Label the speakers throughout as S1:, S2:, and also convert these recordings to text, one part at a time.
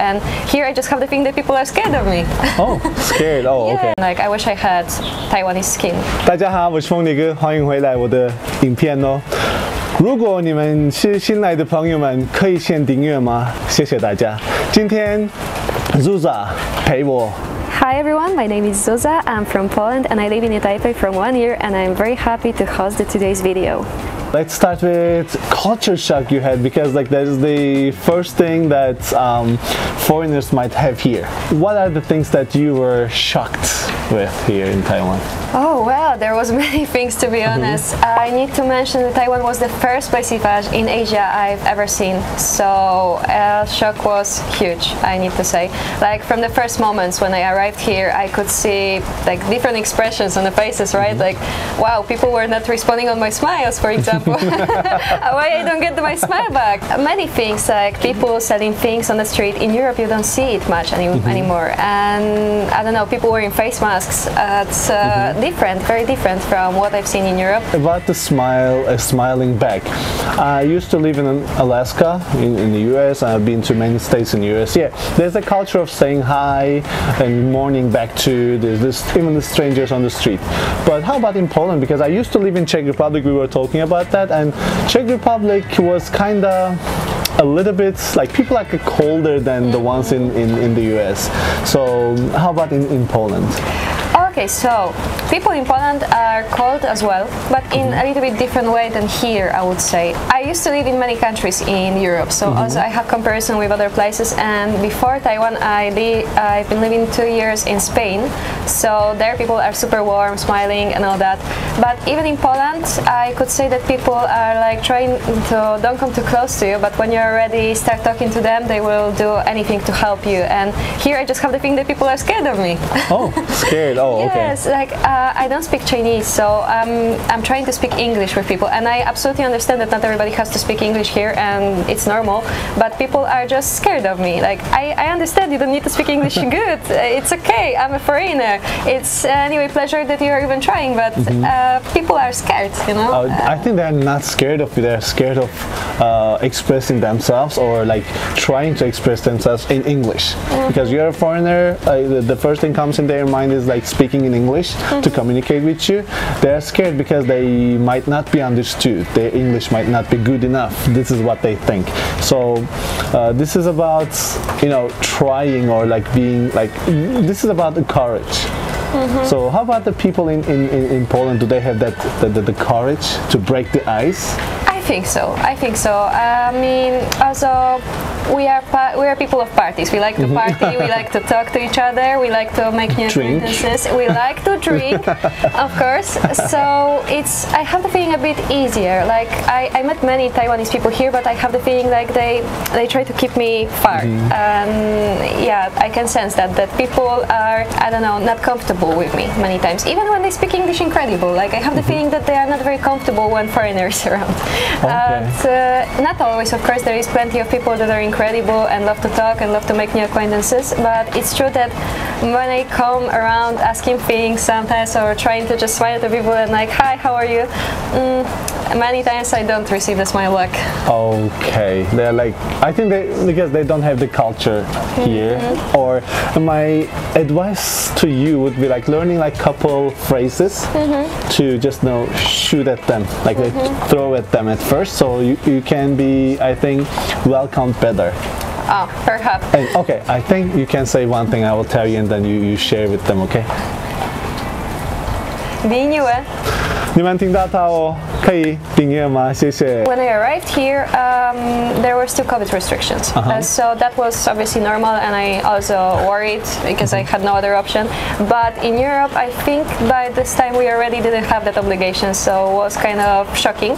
S1: and here I just have the feeling that people are scared of me.
S2: Oh, scared. Oh,
S1: yeah.
S2: okay.
S1: Like I wish I had Taiwanese skin.
S2: 大家好，我是风尼哥，欢迎回来我的影片哦。如果你们是新来的朋友们，可以先订阅吗？谢谢大家。今天 ZUZA 陪我。
S1: Hi everyone, my name is ZUZA. I'm from Poland and I live in Taipei from 1 year, and I'm very happy to host today's video.
S2: Let's start with culture shock you had, because like that is the first thing that foreigners might have here. What are the things that you were shocked with here in Taiwan?
S1: Oh well, there was many things, to be honest. I need to mention that Taiwan was the first paysage in Asia I've ever seen, so shock was huge, I need to say. Like from the first moments when I arrived here, I could see like different expressions on the faces, right? Like, wow, people were not responding on my smiles, for example. Why I don't get my smile back? Many things, like people selling things on the street. In Europe you don't see it much anymore, and I don't know, people wearing face masks. It's different, very different from what I've seen in Europe.
S2: About the smiling back. I used to live in Alaska, in the US. I've been to many states in the US. Yeah, there's a culture of saying hi and morning back to even the strangers on the street. But how about in Poland? Because I used to live in Czech Republic, we were talking about that, and Czech Republic was kind of a little bit like people are colder than the ones in the US. So how about in Poland?
S1: Okay, so people in Poland are cold as well, but in a little bit different way than here, I would say. I used to live in many countries in Europe, so also I have comparison with other places, and before Taiwan I've been living 2 years in Spain, so there people are super warm, smiling and all that. But even in Poland, I could say that people are like trying to don't come too close to you, but when you're ready, start talking to them, they will do anything to help you. And here I just have the feeling that people are scared of me.
S2: Oh, scared. Oh, okay.
S1: Yes, like I don't speak Chinese, so I'm trying to speak English with people, and I absolutely understand that not everybody has to speak English here, and it's normal, but people are just scared of me. Like, I understand you don't need to speak English good, it's okay, I'm a foreigner, it's anyway pleasure that you are even trying, but people are scared, you know?
S2: I think they're not scared of you, they're scared of expressing themselves, or like trying to express themselves in English. Because you're a foreigner, the first thing comes in their mind is like speaking in English to communicate with you. They're scared because they might not be understood. Their English might not be good enough. This is what they think. So this is about, you know, trying, or like being like, this is about the courage. So how about the people in Poland? Do they have the courage to break the ice?
S1: I think so. I mean, also we are people of parties. We like to party. We like to talk to each other. We like to make new acquaintances. We like to drink, of course. So I have the feeling a bit easier. Like I met many Taiwanese people here, but I have the feeling like they try to keep me far. And yeah, I can sense that people are, I don't know, not comfortable with me many times. Even when they speak English incredible. Like I have the feeling that they are not very comfortable when foreigners are around. Not always, of course. There is plenty of people that are incredible and love to talk and love to make new acquaintances, but it's true that when I come around asking things sometimes, or trying to just smile at people and like, hi, how are you? Many times I don't receive the smile back.
S2: Okay, they're like, I think because they don't have the culture here. Or my advice to you would be like learning like couple phrases to just shoot at them, like throw at them at first, so you can be, I think, welcomed better.
S1: Oh, perhaps.
S2: And okay, I think you can say one thing, I will tell you, and then you share with them, okay?
S1: 订阅。
S2: 你们听到它哦，可以订阅吗？谢谢。
S1: When I arrived here, there were still COVID restrictions, so that was obviously normal, and I also worried because I had no other option. But in Europe, I think by this time we already didn't have that obligation, so it was kind of shocking.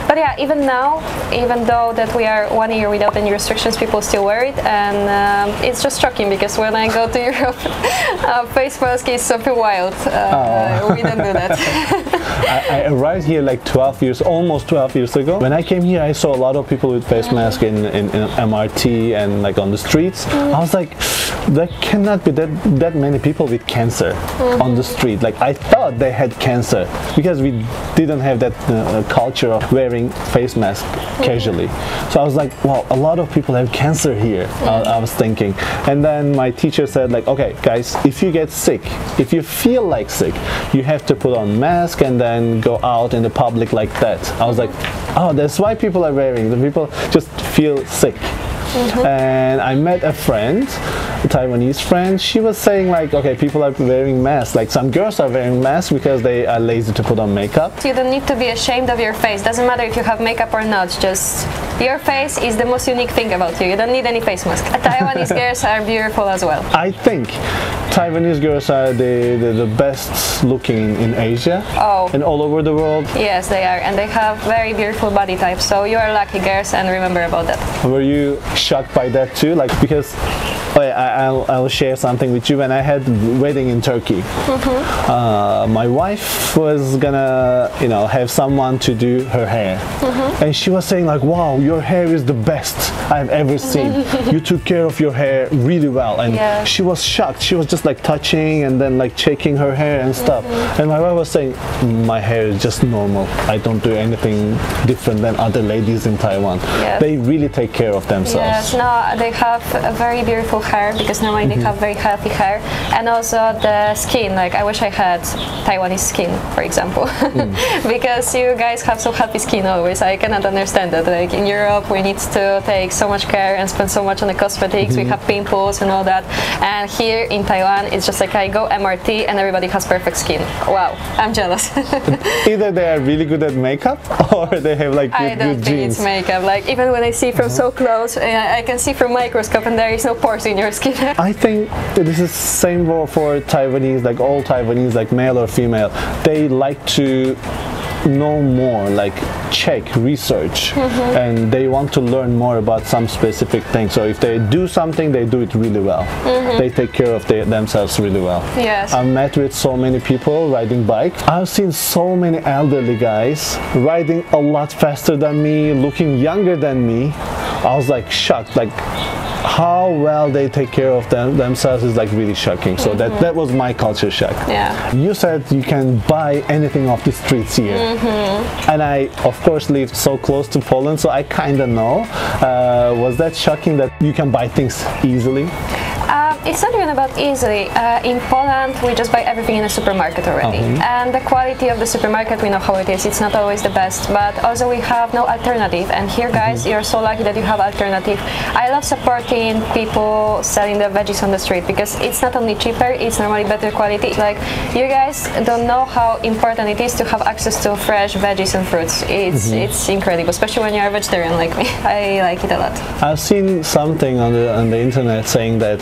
S1: But yeah, even now, even though that we are 1 year without any restrictions, people still wear it, and it's just shocking because when I go to Europe, face mask is something wild. We don't do that.
S2: I arrived here like 12 years, almost 12 years ago. When I came here, I saw a lot of people with face masks in MRT and like on the streets. I was like, there cannot be that many people with cancer on the street. Like I thought they had cancer because we didn't have that culture of wearing face mask casually. So I was like, wow, a lot of people have cancer here. I was thinking. And then my teacher said like, okay guys, if you get sick, if you feel like sick, you have to put on mask and then go out in the public like that. I was like, oh, that's why people are wearing. The people just feel sick. And I met a friend, a Taiwanese friend. She was saying like, okay, people are wearing masks. Like some girls are wearing masks because they are lazy to put on makeup.
S1: You don't need to be ashamed of your face. Doesn't matter if you have makeup or not. Just your face is the most unique thing about you. You don't need any face mask. Taiwanese girls are beautiful as well.
S2: I think Taiwanese girls are the best looking in Asia and all over the world.
S1: Yes, they are, and they have very beautiful body types. So you are lucky girls, and remember about that.
S2: Were you shocked by that too? Like because I'll share something with you. When I had wedding in Turkey, my wife was gonna have someone to do her hair, and she was saying like, wow, your hair is the best I've ever seen. You took care of your hair really well. And she was shocked. She was just like touching and then like checking her hair and stuff. And my wife was saying, my hair is just normal. I don't do anything different than other ladies in Taiwan. They really take care of themselves.
S1: Yes, no, they have a very beautiful hair because normally they have very healthy hair, and also the skin. Like I wish I had Taiwanese skin, for example, because you guys have so healthy skin always. I cannot understand that. Like in Europe, we need to take so much care and spend so much on the cosmetics. We have pimples and all that, and here in Taiwan, it's just like I go MRT and everybody has perfect skin. Wow, I'm jealous.
S2: Either they are really good at makeup or they have like good,
S1: I don't think it's makeup. Like even when I see from so close, I can see from microscope and there is no pores in your skin.
S2: I think this is same for Taiwanese, like all Taiwanese, like male or female. They like to know more, like check, research, and they want to learn more about some specific thing. So if they do something, they do it really well. They take care of themselves really well.
S1: Yes.
S2: I've met with so many people riding bike. I've seen so many elderly guys riding a lot faster than me, looking younger than me. I was like shocked, like how well they take care of themselves is like really shocking. So that was my culture shock. You said you can buy anything off the streets here, and I of course lived so close to Poland, so I kind of know. Was that shocking that you can buy things easily?
S1: It's not even about easily. In Poland, we just buy everything in a supermarket already. And the quality of the supermarket, we know how it is. It's not always the best, but also we have no alternative. And here, guys, you're so lucky that you have alternative. I love supporting people selling the veggies on the street because it's not only cheaper, it's normally better quality. Like, you guys don't know how important it is to have access to fresh veggies and fruits. It's incredible, especially when you're a vegetarian like me. I like it a lot.
S2: I've seen something on the internet saying that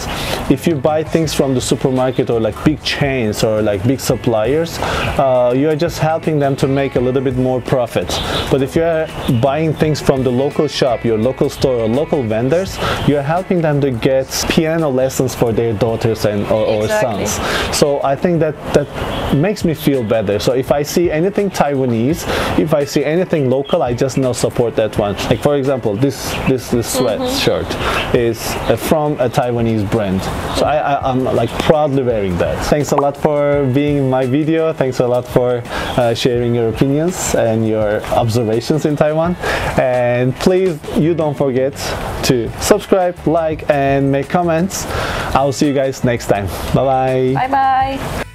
S2: if you buy things from the supermarket or like big chains or like big suppliers, you are just helping them to make a little bit more profit. But if you are buying things from the local shop, your local store or local vendors, you are helping them to get piano lessons for their daughters or sons. So I think that makes me feel better. So if I see anything Taiwanese, if I see anything local, I just know support that one. Like for example, this sweatshirt is from a Taiwanese brand. So I'm like proudly wearing that. Thanks a lot for being in my video. Thanks a lot for sharing your opinions and your observations in Taiwan. And please, you don't forget to subscribe, like, and make comments. I'll see you guys next time. Bye bye.
S1: Bye bye.